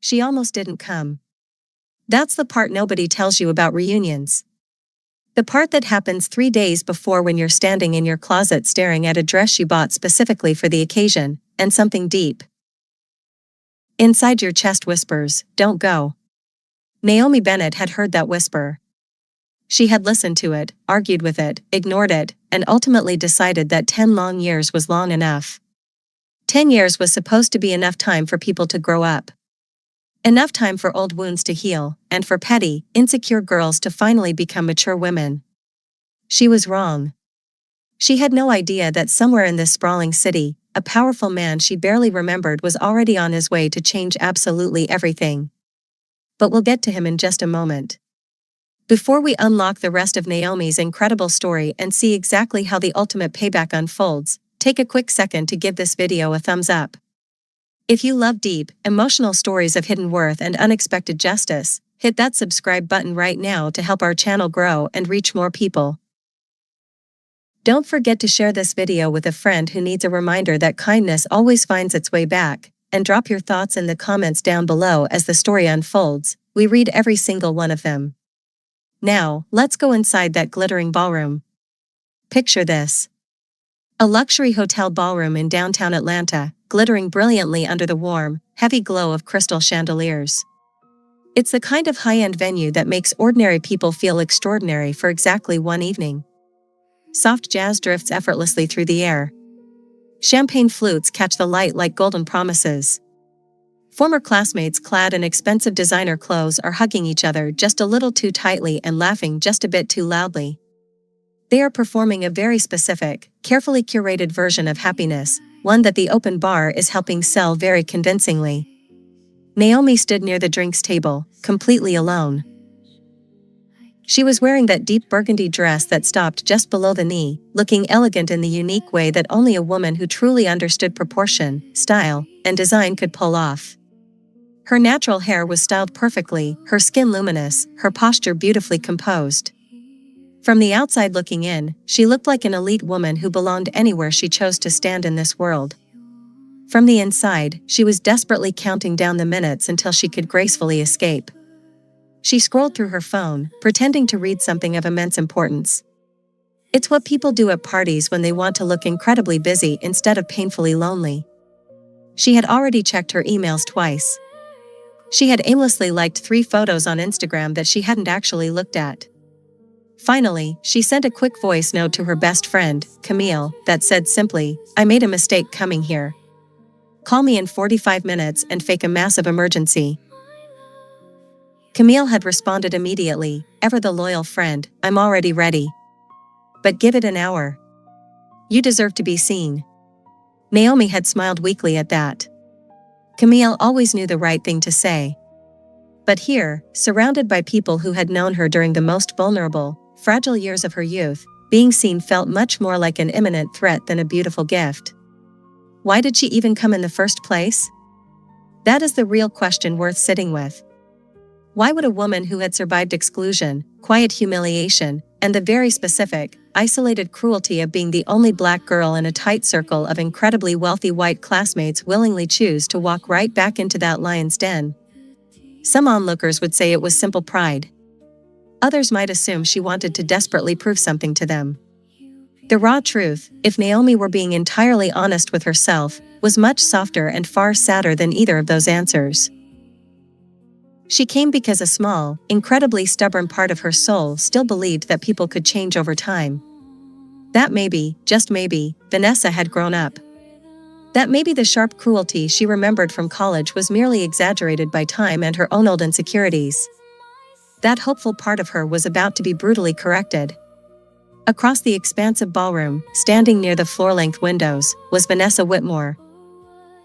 she almost didn't come. That's the part nobody tells you about reunions. The part that happens 3 days before, when you're standing in your closet staring at a dress you bought specifically for the occasion, and something deep inside your chest whispers, "Don't go." Naomi Bennett had heard that whisper. She had listened to it, argued with it, ignored it, and ultimately decided that 10 long years was long enough. 10 years was supposed to be enough time for people to grow up. Enough time for old wounds to heal, and for petty, insecure girls to finally become mature women. She was wrong. She had no idea that somewhere in this sprawling city, a powerful man she barely remembered was already on his way to change absolutely everything. But we'll get to him in just a moment. Before we unlock the rest of Naomi's incredible story and see exactly how the ultimate payback unfolds, take a quick second to give this video a thumbs up. If you love deep, emotional stories of hidden worth and unexpected justice, hit that subscribe button right now to help our channel grow and reach more people. Don't forget to share this video with a friend who needs a reminder that kindness always finds its way back, and drop your thoughts in the comments down below as the story unfolds. We read every single one of them. Now, let's go inside that glittering ballroom. Picture this. A luxury hotel ballroom in downtown Atlanta, glittering brilliantly under the warm, heavy glow of crystal chandeliers. It's the kind of high-end venue that makes ordinary people feel extraordinary for exactly one evening. Soft jazz drifts effortlessly through the air. Champagne flutes catch the light like golden promises. Former classmates clad in expensive designer clothes are hugging each other just a little too tightly and laughing just a bit too loudly. They are performing a very specific, carefully curated version of happiness, one that the open bar is helping sell very convincingly. Naomi stood near the drinks table, completely alone. She was wearing that deep burgundy dress that stopped just below the knee, looking elegant in the unique way that only a woman who truly understood proportion, style, and design could pull off. Her natural hair was styled perfectly, her skin luminous, her posture beautifully composed. From the outside looking in, she looked like an elite woman who belonged anywhere she chose to stand in this world. From the inside, she was desperately counting down the minutes until she could gracefully escape. She scrolled through her phone, pretending to read something of immense importance. It's what people do at parties when they want to look incredibly busy instead of painfully lonely. She had already checked her emails twice. She had aimlessly liked 3 photos on Instagram that she hadn't actually looked at. Finally, she sent a quick voice note to her best friend, Camille, that said simply, "I made a mistake coming here. Call me in 45 minutes and fake a massive emergency." Camille had responded immediately, "Ever the loyal friend, I'm already ready. But give it an hour. You deserve to be seen." Naomi had smiled weakly at that. Camille always knew the right thing to say. But here, surrounded by people who had known her during the most vulnerable, fragile years of her youth, being seen felt much more like an imminent threat than a beautiful gift. Why did she even come in the first place? That is the real question worth sitting with. Why would a woman who had survived exclusion, quiet humiliation, and the very specific, isolated cruelty of being the only black girl in a tight circle of incredibly wealthy white classmates willingly choose to walk right back into that lion's den? Some onlookers would say it was simple pride. Others might assume she wanted to desperately prove something to them. The raw truth, if Naomi were being entirely honest with herself, was much softer and far sadder than either of those answers. She came because a small, incredibly stubborn part of her soul still believed that people could change over time. That maybe, just maybe, Vanessa had grown up. That maybe the sharp cruelty she remembered from college was merely exaggerated by time and her own old insecurities. That hopeful part of her was about to be brutally corrected. Across the expansive ballroom, standing near the floor-length windows, was Vanessa Whitmore.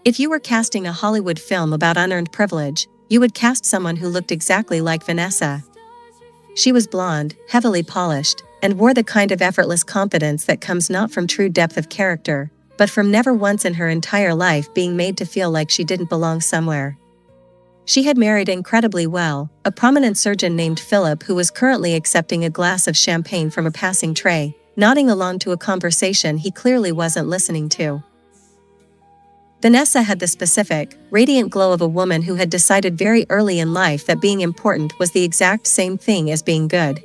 If you were casting a Hollywood film about unearned privilege, you would cast someone who looked exactly like Vanessa. She was blonde, heavily polished, and wore the kind of effortless confidence that comes not from true depth of character, but from never once in her entire life being made to feel like she didn't belong somewhere. She had married incredibly well, a prominent surgeon named Philip who was currently accepting a glass of champagne from a passing tray, nodding along to a conversation he clearly wasn't listening to. Vanessa had the specific, radiant glow of a woman who had decided very early in life that being important was the exact same thing as being good.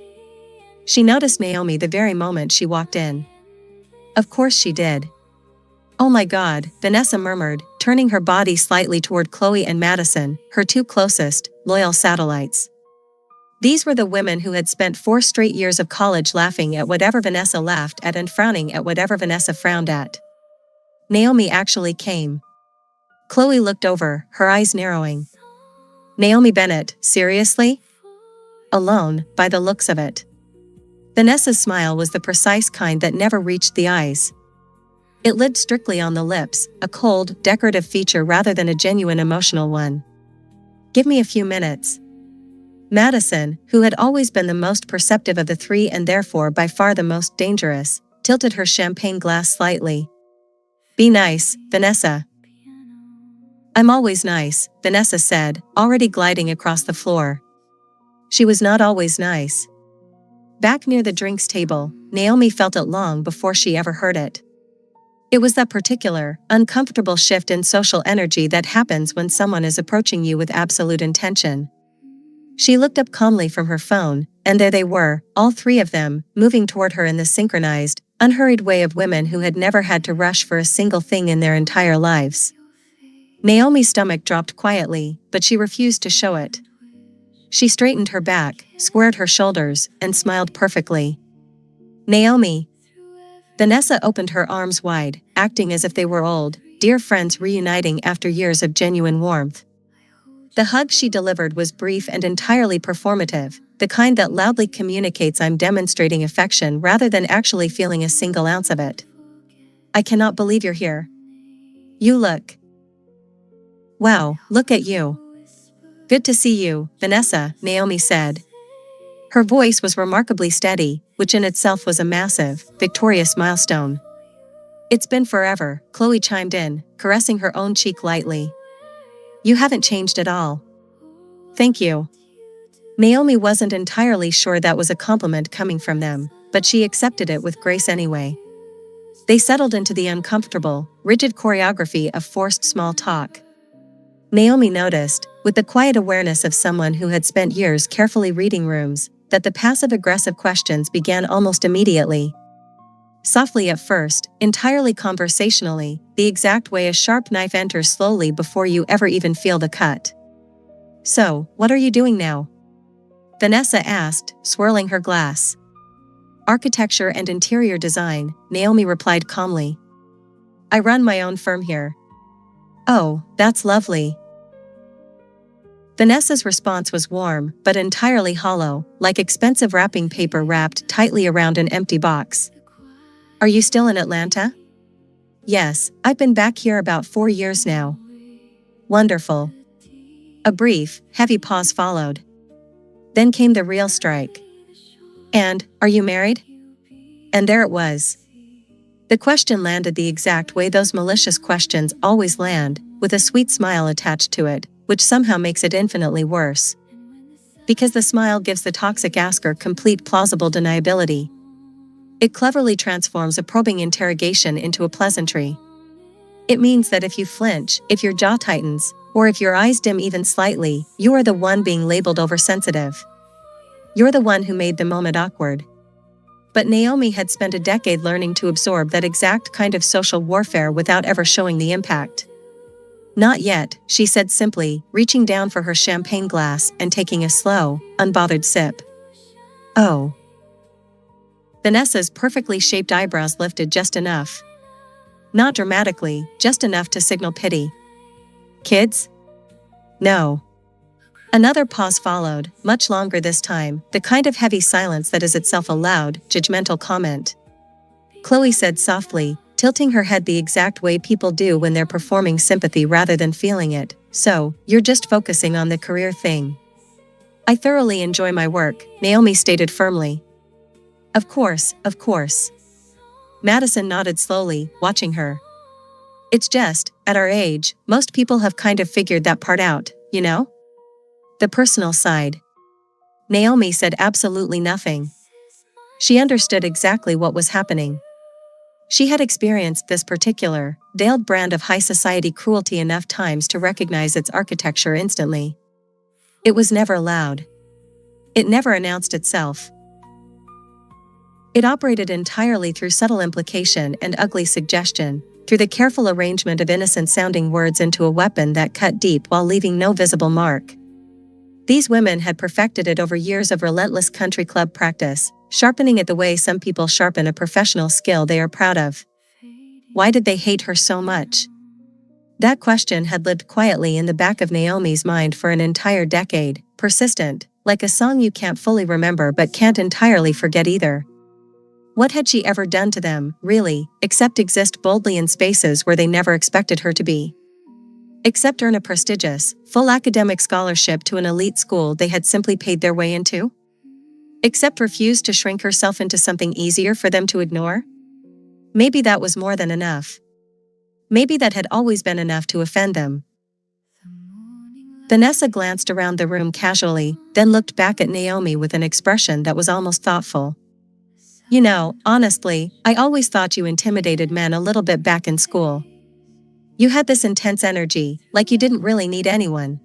She noticed Naomi the very moment she walked in. Of course she did. "Oh my God," Vanessa murmured, turning her body slightly toward Chloe and Madison, her two closest, loyal satellites. These were the women who had spent 4 straight years of college laughing at whatever Vanessa laughed at and frowning at whatever Vanessa frowned at. Naomi actually came. Chloe looked over, her eyes narrowing. Naomi Bennett, seriously? Alone, by the looks of it. Vanessa's smile was the precise kind that never reached the eyes. It lived strictly on the lips, a cold, decorative feature rather than a genuine emotional one. "Give me a few minutes." Madison, who had always been the most perceptive of the three and therefore by far the most dangerous, tilted her champagne glass slightly. "Be nice, Vanessa." "I'm always nice," Vanessa said, already gliding across the floor. She was not always nice. Back near the drinks table, Naomi felt it long before she ever heard it. It was that particular, uncomfortable shift in social energy that happens when someone is approaching you with absolute intention. She looked up calmly from her phone, and there they were, all three of them, moving toward her in the synchronized, unhurried way of women who had never had to rush for a single thing in their entire lives. Naomi's stomach dropped quietly, but she refused to show it. She straightened her back, squared her shoulders, and smiled perfectly. "Naomi." Vanessa opened her arms wide, acting as if they were old, dear friends reuniting after years of genuine warmth. The hug she delivered was brief and entirely performative, the kind that loudly communicates I'm demonstrating affection rather than actually feeling a single ounce of it. "I cannot believe you're here. You look. Wow, look at you." "Good to see you, Vanessa," Naomi said. Her voice was remarkably steady, which in itself was a massive, victorious milestone. "It's been forever," Chloe chimed in, caressing her own cheek lightly. "You haven't changed at all." "Thank you." Naomi wasn't entirely sure that was a compliment coming from them, but she accepted it with grace anyway. They settled into the uncomfortable, rigid choreography of forced small talk. Naomi noticed, with the quiet awareness of someone who had spent years carefully reading rooms, that the passive-aggressive questions began almost immediately. Softly at first, entirely conversationally, the exact way a sharp knife enters slowly before you ever even feel the cut. "So, what are you doing now?" Vanessa asked, swirling her glass. "Architecture and interior design," Naomi replied calmly. "I run my own firm here." "Oh, that's lovely." Vanessa's response was warm, but entirely hollow, like expensive wrapping paper wrapped tightly around an empty box. "Are you still in Atlanta?" "Yes, I've been back here about 4 years now." "Wonderful." A brief, heavy pause followed. Then came the real strike. "And, are you married?" And there it was. The question landed the exact way those malicious questions always land, with a sweet smile attached to it, which somehow makes it infinitely worse. Because the smile gives the toxic asker complete plausible deniability. It cleverly transforms a probing interrogation into a pleasantry. It means that if you flinch, if your jaw tightens, or if your eyes dim even slightly, you are the one being labeled oversensitive. You're the one who made the moment awkward. But Naomi had spent a decade learning to absorb that exact kind of social warfare without ever showing the impact. "Not yet," she said simply, reaching down for her champagne glass and taking a slow, unbothered sip. "Oh." Vanessa's perfectly shaped eyebrows lifted just enough. Not dramatically, just enough to signal pity. "Kids?" "No." Another pause followed, much longer this time, the kind of heavy silence that is itself a loud, judgmental comment. Chloe said softly, tilting her head the exact way people do when they're performing sympathy rather than feeling it, "So, you're just focusing on the career thing." "I thoroughly enjoy my work," Naomi stated firmly. Of course, of course." Madison nodded slowly, watching her. "It's just, at our age, most people have kind of figured that part out, you know? The personal side." Naomi said absolutely nothing. She understood exactly what was happening. She had experienced this particular, veiled brand of high society cruelty enough times to recognize its architecture instantly. It was never loud. It never announced itself. It operated entirely through subtle implication and ugly suggestion, through the careful arrangement of innocent-sounding words into a weapon that cut deep while leaving no visible mark. These women had perfected it over years of relentless country club practice, sharpening it the way some people sharpen a professional skill they are proud of. Why did they hate her so much? That question had lived quietly in the back of Naomi's mind for an entire decade, persistent, like a song you can't fully remember but can't entirely forget either. What had she ever done to them, really, except exist boldly in spaces where they never expected her to be? Except earn a prestigious, full academic scholarship to an elite school they had simply paid their way into? Except refuse to shrink herself into something easier for them to ignore? Maybe that was more than enough. Maybe that had always been enough to offend them. Vanessa glanced around the room casually, then looked back at Naomi with an expression that was almost thoughtful. You know, honestly, I always thought you intimidated men a little bit back in school. You had this intense energy, like you didn't really need anyone.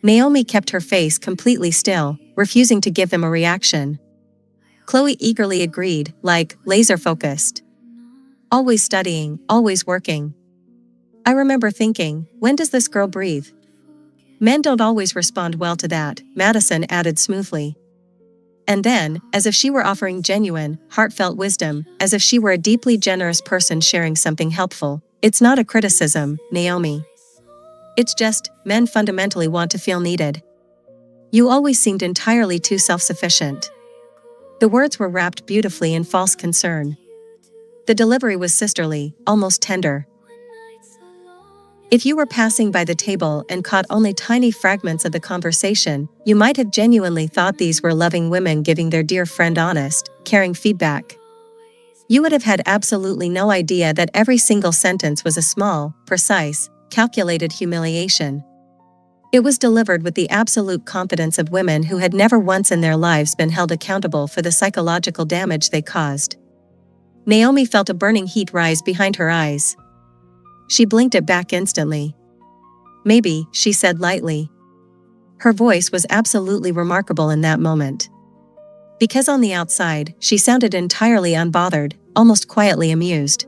Naomi kept her face completely still, refusing to give them a reaction. Chloe eagerly agreed, like, laser-focused. Always studying, always working. I remember thinking, when does this girl breathe? Men don't always respond well to that, Madison added smoothly. And then, as if she were offering genuine, heartfelt wisdom, as if she were a deeply generous person sharing something helpful, it's not a criticism, Naomi. It's just, men fundamentally want to feel needed. You always seemed entirely too self-sufficient. The words were wrapped beautifully in false concern. The delivery was sisterly, almost tender. If you were passing by the table and caught only tiny fragments of the conversation, you might have genuinely thought these were loving women giving their dear friend honest, caring feedback. You would have had absolutely no idea that every single sentence was a small, precise, calculated humiliation. It was delivered with the absolute confidence of women who had never once in their lives been held accountable for the psychological damage they caused. Naomi felt a burning heat rise behind her eyes. She blinked it back instantly. Maybe, she said lightly. Her voice was absolutely remarkable in that moment. Because on the outside, she sounded entirely unbothered, almost quietly amused.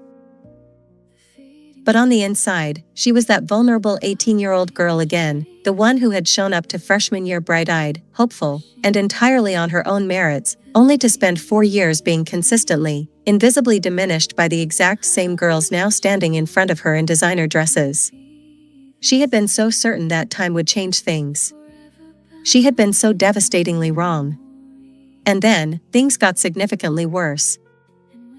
But on the inside, she was that vulnerable 18-year-old girl again, the one who had shown up to freshman year bright-eyed, hopeful, and entirely on her own merits, only to spend 4 years being consistently, invisibly diminished by the exact same girls now standing in front of her in designer dresses. She had been so certain that time would change things. She had been so devastatingly wrong. And then, things got significantly worse.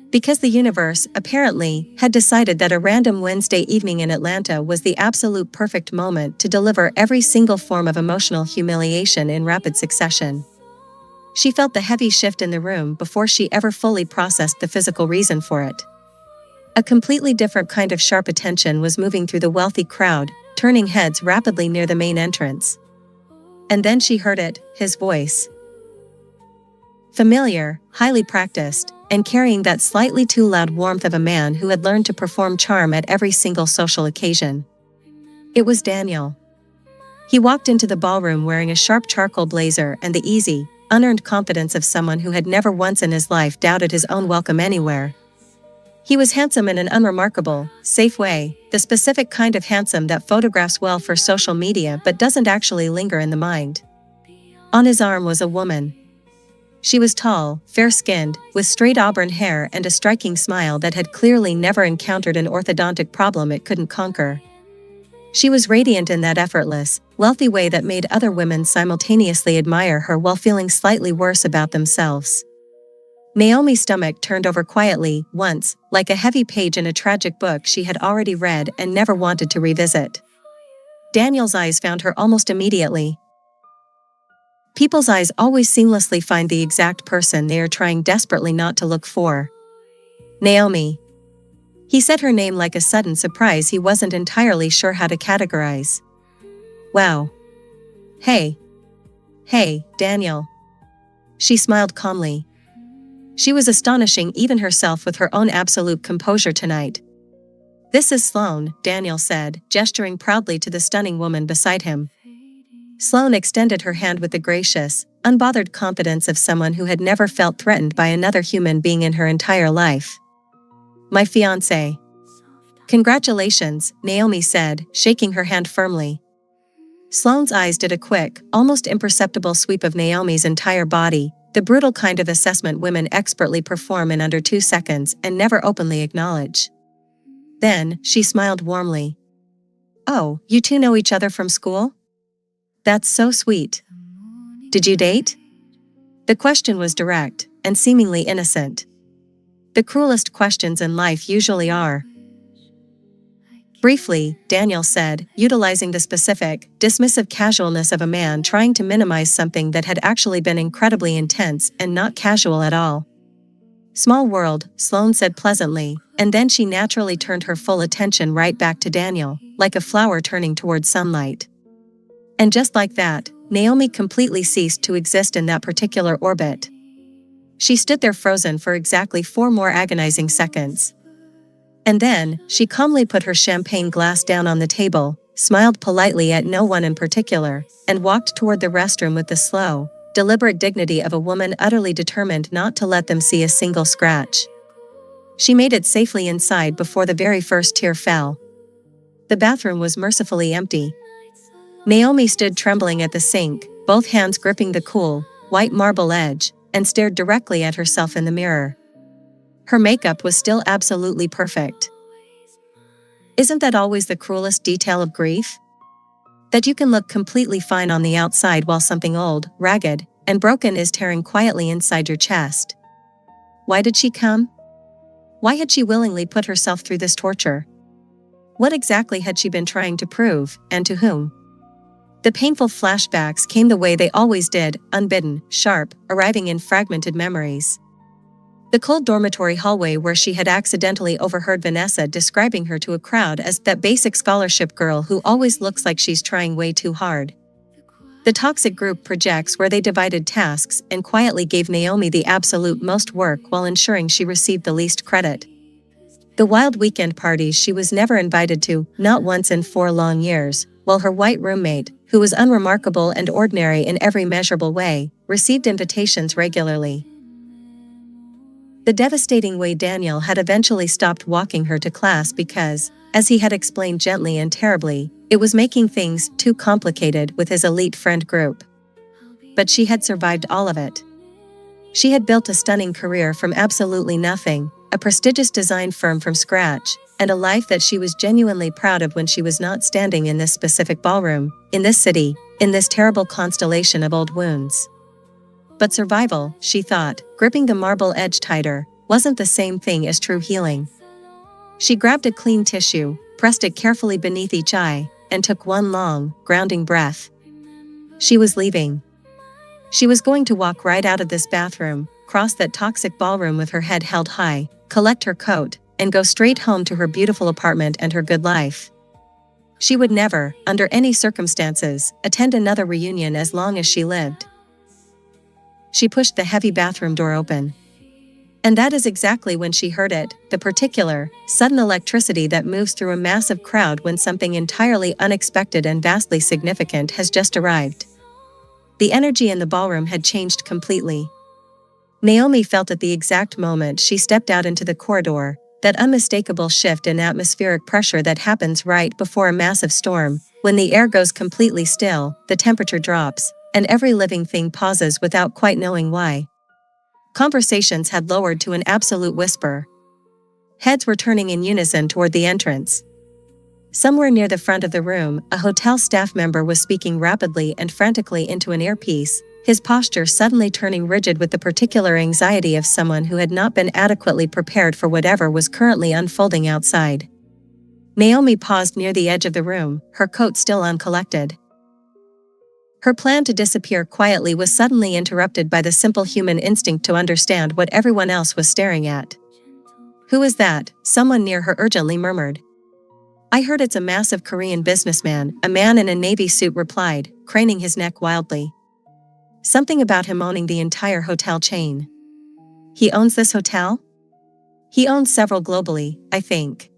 Because the universe, apparently, had decided that a random Wednesday evening in Atlanta was the absolute perfect moment to deliver every single form of emotional humiliation in rapid succession. She felt the heavy shift in the room before she ever fully processed the physical reason for it. A completely different kind of sharp attention was moving through the wealthy crowd, turning heads rapidly near the main entrance. And then she heard it, his voice. Familiar, highly practiced, and carrying that slightly too loud warmth of a man who had learned to perform charm at every single social occasion. It was Daniel. He walked into the ballroom wearing a sharp charcoal blazer and the easy, unearned confidence of someone who had never once in his life doubted his own welcome anywhere. He was handsome in an unremarkable, safe way, the specific kind of handsome that photographs well for social media but doesn't actually linger in the mind. On his arm was a woman. She was tall, fair-skinned, with straight auburn hair and a striking smile that had clearly never encountered an orthodontic problem it couldn't conquer. She was radiant in that effortless, wealthy way that made other women simultaneously admire her while feeling slightly worse about themselves. Naomi's stomach turned over quietly, once, like a heavy page in a tragic book she had already read and never wanted to revisit. Daniel's eyes found her almost immediately. People's eyes always seamlessly find the exact person they are trying desperately not to look for. Naomi. He said her name like a sudden surprise he wasn't entirely sure how to categorize. Wow. Hey, Daniel. She smiled calmly. She was astonishing even herself with her own absolute composure tonight. "This is Sloane," Daniel said, gesturing proudly to the stunning woman beside him. Sloane extended her hand with the gracious, unbothered confidence of someone who had never felt threatened by another human being in her entire life. "My fiancé." "Congratulations," Naomi said, shaking her hand firmly. Sloane's eyes did a quick, almost imperceptible sweep of Naomi's entire body, the brutal kind of assessment women expertly perform in under 2 seconds and never openly acknowledge. Then, she smiled warmly. "Oh, you two know each other from school? That's so sweet. Did you date?" The question was direct, and seemingly innocent. The cruelest questions in life usually are. "Briefly," Daniel said, utilizing the specific, dismissive casualness of a man trying to minimize something that had actually been incredibly intense and not casual at all. "Small world," Sloane said pleasantly, and then she naturally turned her full attention right back to Daniel, like a flower turning toward sunlight. And just like that, Naomi completely ceased to exist in that particular orbit. She stood there frozen for exactly 4 more agonizing seconds. And then, she calmly put her champagne glass down on the table, smiled politely at no one in particular, and walked toward the restroom with the slow, deliberate dignity of a woman utterly determined not to let them see a single scratch. She made it safely inside before the very first tear fell. The bathroom was mercifully empty. Naomi stood trembling at the sink, both hands gripping the cool, white marble edge, and stared directly at herself in the mirror. Her makeup was still absolutely perfect. Isn't that always the cruelest detail of grief? That you can look completely fine on the outside while something old, ragged, and broken is tearing quietly inside your chest. Why did she come? Why had she willingly put herself through this torture? What exactly had she been trying to prove, and to whom? The painful flashbacks came the way they always did, unbidden, sharp, arriving in fragmented memories. The cold dormitory hallway where she had accidentally overheard Vanessa describing her to a crowd as that basic scholarship girl who always looks like she's trying way too hard. The toxic group projects where they divided tasks and quietly gave Naomi the absolute most work while ensuring she received the least credit. The wild weekend parties she was never invited to, not once in 4 long years, while her white roommate, who was unremarkable and ordinary in every measurable way, received invitations regularly. The devastating way Daniel had eventually stopped walking her to class because, as he had explained gently and terribly, it was making things too complicated with his elite friend group. But she had survived all of it. She had built a stunning career from absolutely nothing, a prestigious design firm from scratch, and a life that she was genuinely proud of when she was not standing in this specific ballroom, in this city, in this terrible constellation of old wounds. But survival, she thought, gripping the marble edge tighter, wasn't the same thing as true healing. She grabbed a clean tissue, pressed it carefully beneath each eye, and took one long, grounding breath. She was leaving. She was going to walk right out of this bathroom, cross that toxic ballroom with her head held high, collect her coat, and go straight home to her beautiful apartment and her good life. She would never, under any circumstances, attend another reunion as long as she lived. She pushed the heavy bathroom door open. And that is exactly when she heard it, the particular, sudden electricity that moves through a massive crowd when something entirely unexpected and vastly significant has just arrived. The energy in the ballroom had changed completely. Naomi felt at the exact moment she stepped out into the corridor, that unmistakable shift in atmospheric pressure that happens right before a massive storm, when the air goes completely still, the temperature drops, and every living thing pauses without quite knowing why. Conversations had lowered to an absolute whisper. Heads were turning in unison toward the entrance. Somewhere near the front of the room, a hotel staff member was speaking rapidly and frantically into an earpiece, his posture suddenly turning rigid with the particular anxiety of someone who had not been adequately prepared for whatever was currently unfolding outside. Naomi paused near the edge of the room, her coat still uncollected. Her plan to disappear quietly was suddenly interrupted by the simple human instinct to understand what everyone else was staring at. "Who is that?" someone near her urgently murmured. "I heard it's a massive Korean businessman," a man in a navy suit replied, craning his neck wildly. "Something about him owning the entire hotel chain." He owns this hotel? He owns several globally, I think.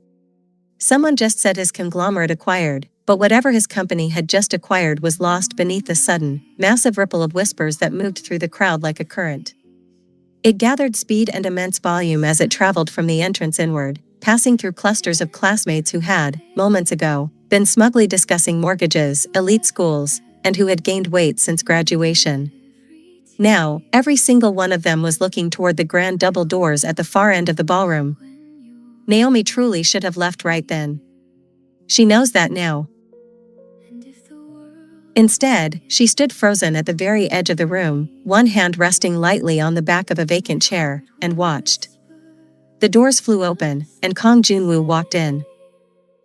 Someone just said his conglomerate acquired, but whatever his company had just acquired was lost beneath the sudden, massive ripple of whispers that moved through the crowd like a current. It gathered speed and immense volume as it traveled from the entrance inward, passing through clusters of classmates who had, moments ago, been smugly discussing mortgages, elite schools, and who had gained weight since graduation. Now, every single one of them was looking toward the grand double doors at the far end of the ballroom. Naomi truly should have left right then. She knows that now. Instead, she stood frozen at the very edge of the room, one hand resting lightly on the back of a vacant chair, and watched. The doors flew open, and Kang Junwoo walked in.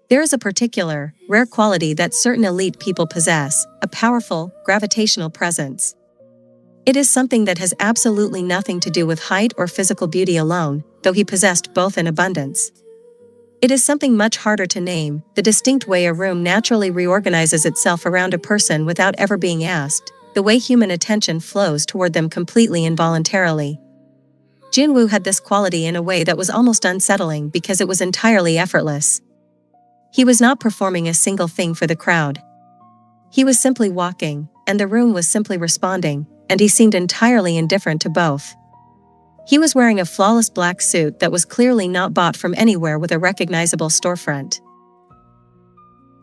There is a particular, rare quality that certain elite people possess, a powerful, gravitational presence. It is something that has absolutely nothing to do with height or physical beauty alone, though he possessed both in abundance. It is something much harder to name, the distinct way a room naturally reorganizes itself around a person without ever being asked, the way human attention flows toward them completely involuntarily. Junwoo had this quality in a way that was almost unsettling because it was entirely effortless. He was not performing a single thing for the crowd. He was simply walking, and the room was simply responding, and he seemed entirely indifferent to both. He was wearing a flawless black suit that was clearly not bought from anywhere with a recognizable storefront.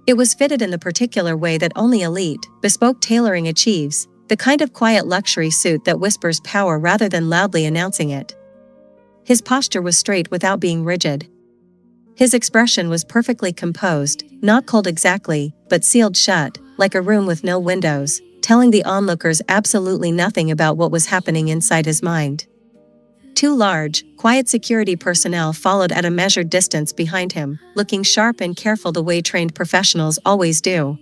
It was fitted in the particular way that only elite, bespoke tailoring achieves, the kind of quiet luxury suit that whispers power rather than loudly announcing it. His posture was straight without being rigid. His expression was perfectly composed, not cold exactly, but sealed shut, like a room with no windows, telling the onlookers absolutely nothing about what was happening inside his mind. Two large, quiet security personnel followed at a measured distance behind him, looking sharp and careful the way trained professionals always do.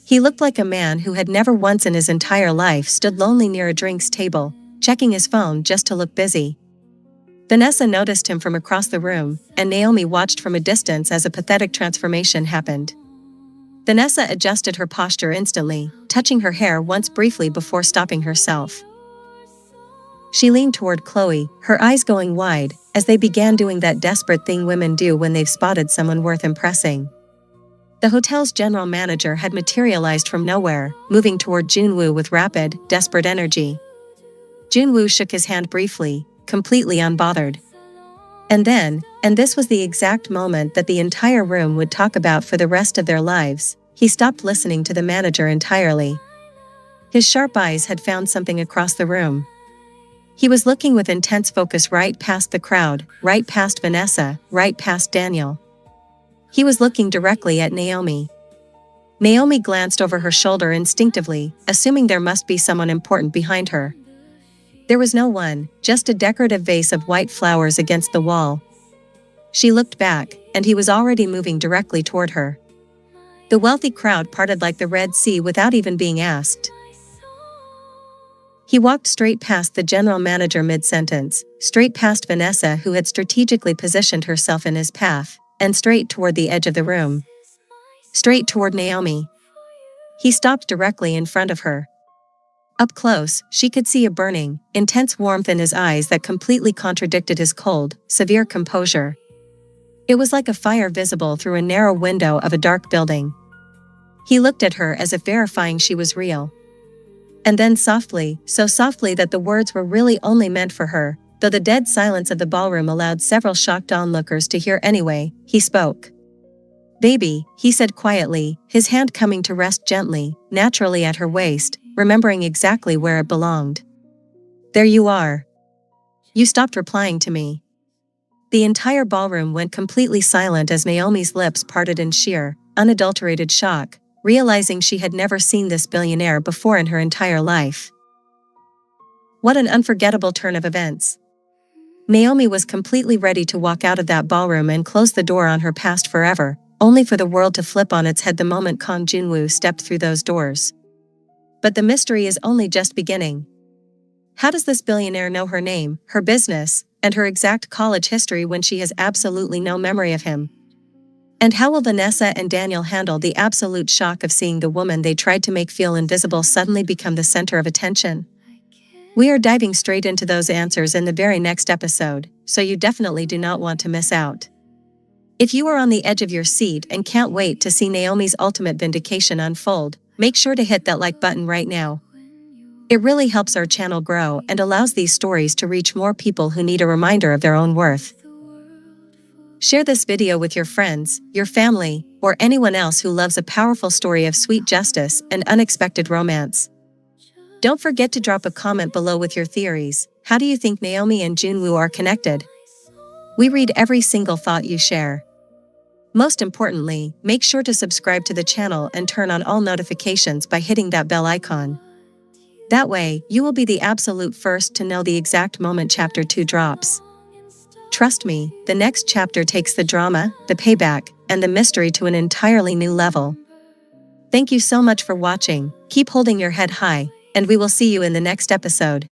He looked like a man who had never once in his entire life stood lonely near a drinks table, checking his phone just to look busy. Vanessa noticed him from across the room, and Naomi watched from a distance as a pathetic transformation happened. Vanessa adjusted her posture instantly, touching her hair once briefly before stopping herself. She leaned toward Chloe, her eyes going wide, as they began doing that desperate thing women do when they've spotted someone worth impressing. The hotel's general manager had materialized from nowhere, moving toward Junwoo with rapid, desperate energy. Junwoo shook his hand briefly, completely unbothered. And then, and this was the exact moment that the entire room would talk about for the rest of their lives, he stopped listening to the manager entirely. His sharp eyes had found something across the room. He was looking with intense focus right past the crowd, right past Vanessa, right past Daniel. He was looking directly at Naomi. Naomi glanced over her shoulder instinctively, assuming there must be someone important behind her. There was no one, just a decorative vase of white flowers against the wall. She looked back, and he was already moving directly toward her. The wealthy crowd parted like the Red Sea without even being asked. He walked straight past the general manager mid-sentence, straight past Vanessa who had strategically positioned herself in his path, and straight toward the edge of the room. Straight toward Naomi. He stopped directly in front of her. Up close, she could see a burning, intense warmth in his eyes that completely contradicted his cold, severe composure. It was like a fire visible through a narrow window of a dark building. He looked at her as if verifying she was real. And then softly, so softly that the words were really only meant for her, though the dead silence of the ballroom allowed several shocked onlookers to hear anyway, he spoke. "Baby," he said quietly, his hand coming to rest gently, naturally at her waist, remembering exactly where it belonged. "There you are. You stopped replying to me." The entire ballroom went completely silent as Naomi's lips parted in sheer, unadulterated shock, realizing she had never seen this billionaire before in her entire life. What an unforgettable turn of events. Naomi was completely ready to walk out of that ballroom and close the door on her past forever, only for the world to flip on its head the moment Kang Junwoo stepped through those doors. But the mystery is only just beginning. How does this billionaire know her name, her business, and her exact college history when she has absolutely no memory of him? And how will Vanessa and Daniel handle the absolute shock of seeing the woman they tried to make feel invisible suddenly become the center of attention? We are diving straight into those answers in the very next episode, so you definitely do not want to miss out. If you are on the edge of your seat and can't wait to see Naomi's ultimate vindication unfold, make sure to hit that like button right now. It really helps our channel grow and allows these stories to reach more people who need a reminder of their own worth. Share this video with your friends, your family, or anyone else who loves a powerful story of sweet justice and unexpected romance. Don't forget to drop a comment below with your theories. How do you think Naomi and Junwoo are connected? We read every single thought you share. Most importantly, make sure to subscribe to the channel and turn on all notifications by hitting that bell icon. That way, you will be the absolute first to know the exact moment Chapter 2 drops. Trust me, the next chapter takes the drama, the payback, and the mystery to an entirely new level. Thank you so much for watching, keep holding your head high, and we will see you in the next episode.